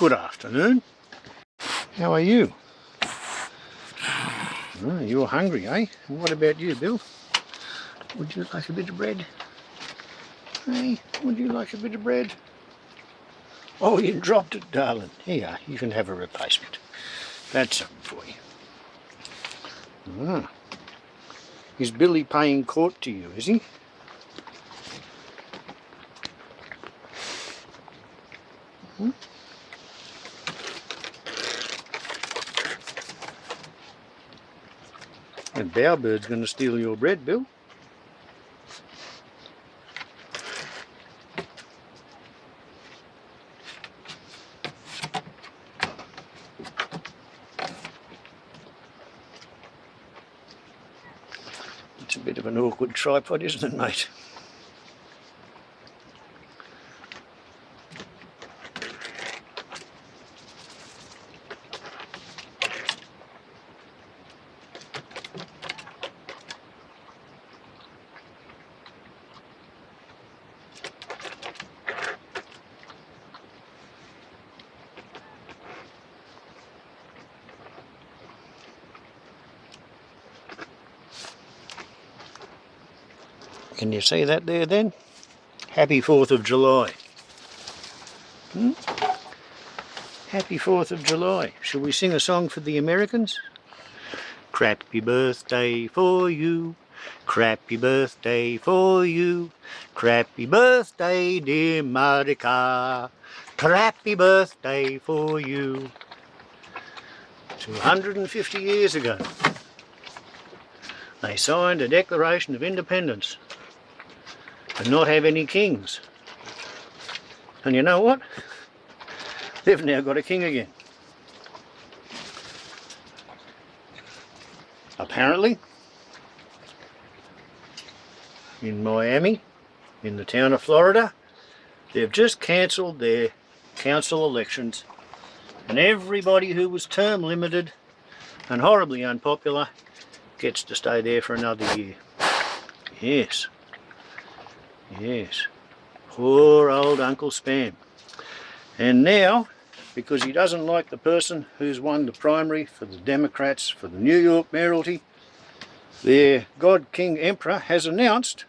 Good afternoon. How are you? Oh, you're hungry, eh? And what about you, Bill? Would you like a bit of bread? Hey, would you like a bit of bread? Oh, you dropped it, darling. Here, you can have a replacement. That's something for you. Ah. Is Billy paying court to you, is he? Hmm? The bowerbird's going to steal your bread, Bill. It's a bit of an awkward tripod, isn't it, mate? Can you see that there then? Happy 4th of July. Hmm? Happy 4th of July. Shall we sing a song for the Americans? Crappy birthday for you. Crappy birthday for you. Crappy birthday, dear MurriKan. Crappy birthday for you. 250 years ago, they signed a Declaration of Independence and not have any kings. And you know what? They've now got a king again. Apparently, in Miami, in the town of Florida, they've just cancelled their council elections, and everybody who was term limited and horribly unpopular gets to stay there for another year. Yes. Yes. Poor old Uncle Spam. And now, because he doesn't like the person who's won the primary for the Democrats for the New York mayoralty, their God King Emperor has announced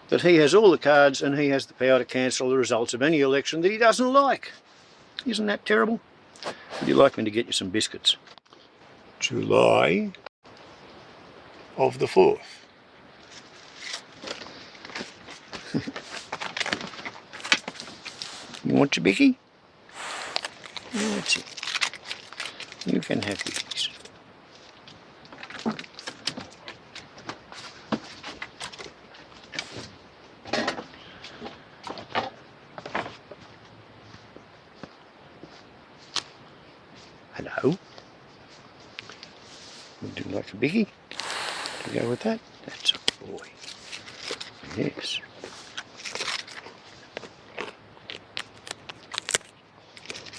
that he has all the cards and he has the power to cancel the results of any election that he doesn't like. Isn't that terrible? Would you like me to get you some biscuits? July of the 4th. You want your bicky? That's it. You can have these. Hello. Would you like a biggie to go with that? That's a boy. Yes.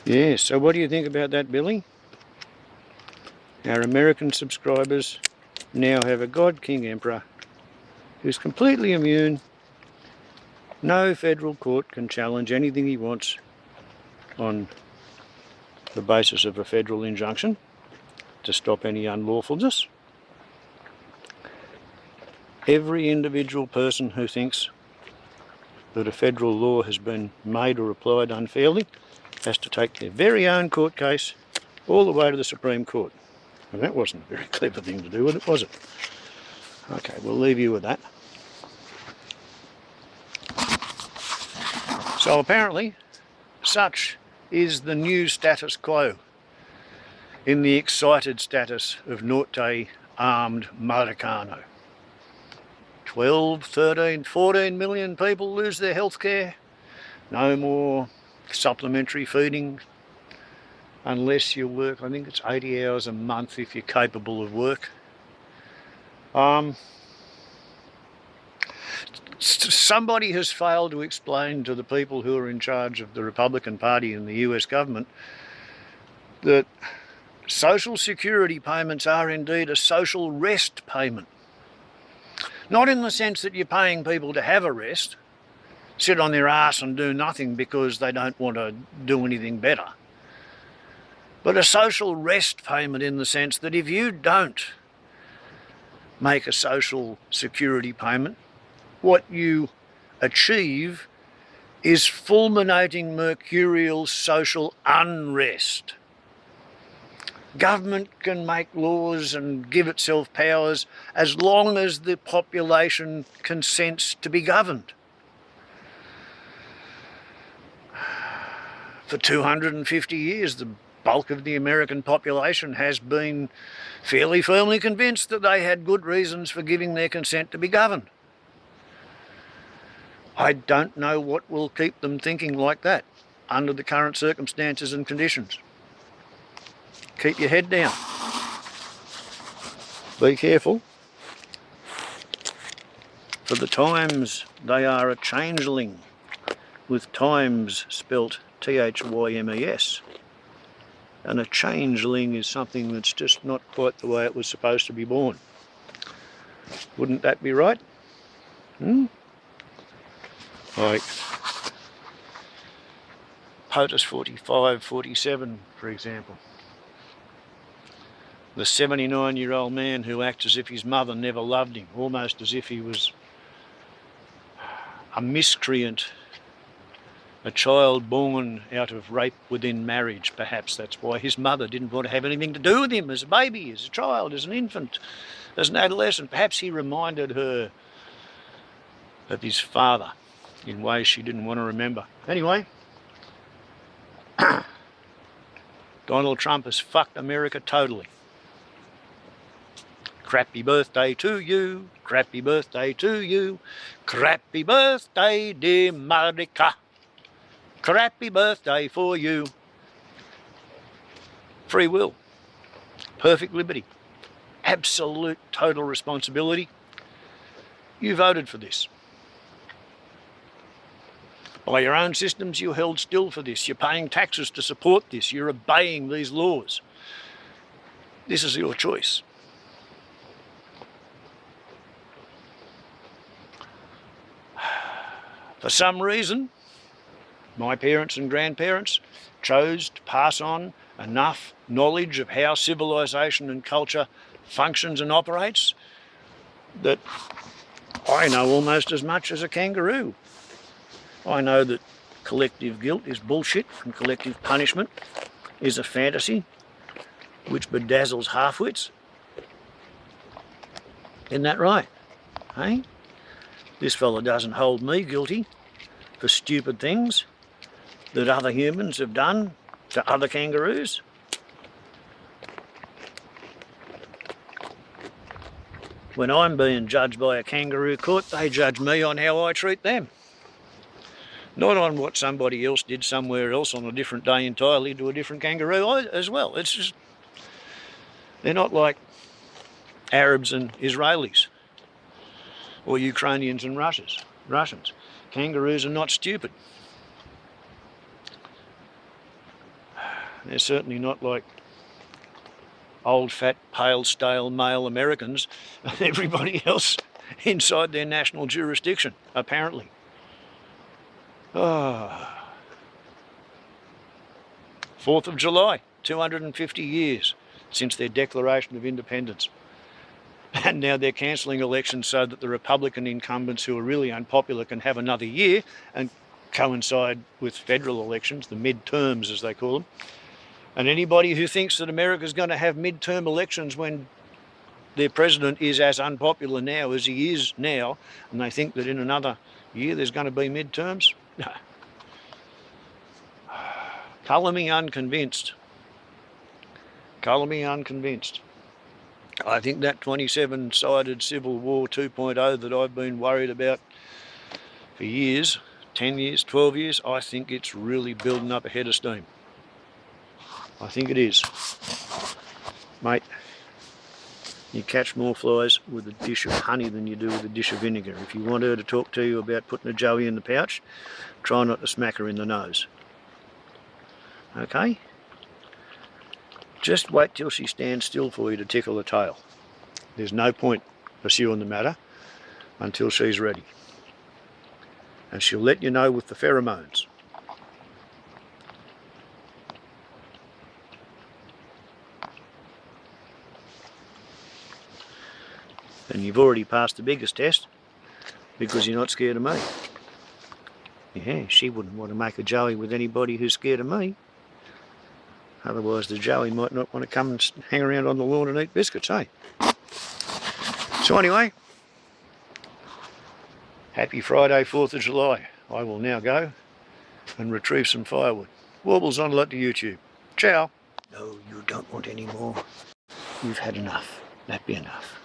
Yes, so what do you think about that, Billy? Our American subscribers now have a God King Emperor who's completely immune. No federal court can challenge anything he wants on the basis of a federal injunction to stop any unlawfulness. Every individual person who thinks that a federal law has been made or applied unfairly has to take their very own court case all the way to the Supreme Court. And that wasn't a very clever thing to do, was it? Okay, we'll leave you with that. So apparently, such is the new status quo in the excited status of Norte armed Maricano. 12, 13, 14 million people lose their health care. No more supplementary feeding unless you work, I think it's 80 hours a month if you're capable of work. Somebody has failed to explain to the people who are in charge of the Republican Party and the US government that social security payments are indeed a social rest payment. Not in the sense that you're paying people to have a rest, sit on their arse and do nothing because they don't want to do anything better. but a social rest payment in the sense that if you don't make a social security payment, what you achieve is fulminating mercurial social unrest. Government can make laws and give itself powers as long as the population consents to be governed. For 250 years, the bulk of the American population has been fairly firmly convinced that they had good reasons for giving their consent to be governed. I don't know what will keep them thinking like that under the current circumstances and conditions. Keep your head down. Be careful. For the times they are a changeling, with times spelt T-H-Y-M-E-S. And a changeling is something that's just not quite the way it was supposed to be born. Wouldn't that be right? Like POTUS 45, 47, for example. The 79-year-old man who acts as if his mother never loved him, almost as if he was a miscreant, a child born out of rape within marriage, perhaps. That's why his mother didn't want to have anything to do with him as a baby, as a child, as an infant, as an adolescent. Perhaps he reminded her of his father in ways she didn't want to remember. Anyway, Donald Trump has fucked America totally. Crappy birthday to you, crappy birthday to you, crappy birthday, dear America. Crappy birthday for you. Free will, perfect liberty, absolute total responsibility. You voted for this. By your own systems, you held still for this. You're paying taxes to support this. You're obeying these laws. This is your choice. For some reason, my parents and grandparents chose to pass on enough knowledge of how civilization and culture functions and operates that I know almost as much as a kangaroo. I know that collective guilt is bullshit and collective punishment is a fantasy which bedazzles half-wits. Isn't that right? Hey? This fella doesn't hold me guilty for stupid things that other humans have done to other kangaroos. When I'm being judged by a kangaroo court, they judge me on how I treat them. Not on what somebody else did somewhere else on a different day entirely to a different kangaroo as well. It's just, they're not like Arabs and Israelis or Ukrainians and Russians. Kangaroos are not stupid. They're certainly not like old, fat, pale, stale male Americans and everybody else inside their national jurisdiction, apparently. 4th of July, 250 years since their declaration of independence. And now they're cancelling elections so that the Republican incumbents who are really unpopular can have another year and coincide with federal elections, the midterms as they call them. And anybody who thinks that America's going to have midterm elections when their president is as unpopular now as he is now, and they think that in another year there's going to be midterms, no. Colour me unconvinced. Colour me unconvinced. I think that 27-sided Civil War 2.0 that I've been worried about for years, 10 years, 12 years, I think it's really building up a head of steam. I think it is. Mate, you catch more flies with a dish of honey than you do with a dish of vinegar. If you want her to talk to you about putting a joey in the pouch, try not to smack her in the nose. Okay? Just wait till she stands still for you to tickle her tail. There's no point pursuing the matter until she's ready. And she'll let you know with the pheromones. And you've already passed the biggest test because you're not scared of me. Yeah, she wouldn't want to make a joey with anybody who's scared of me. Otherwise the joey might not want to come and hang around on the lawn and eat biscuits, eh? So anyway, happy Friday, 4th of July. I will now go and retrieve some firewood. Warbles on a lot to YouTube. Ciao. No, you don't want any more. You've had enough. That'd be enough.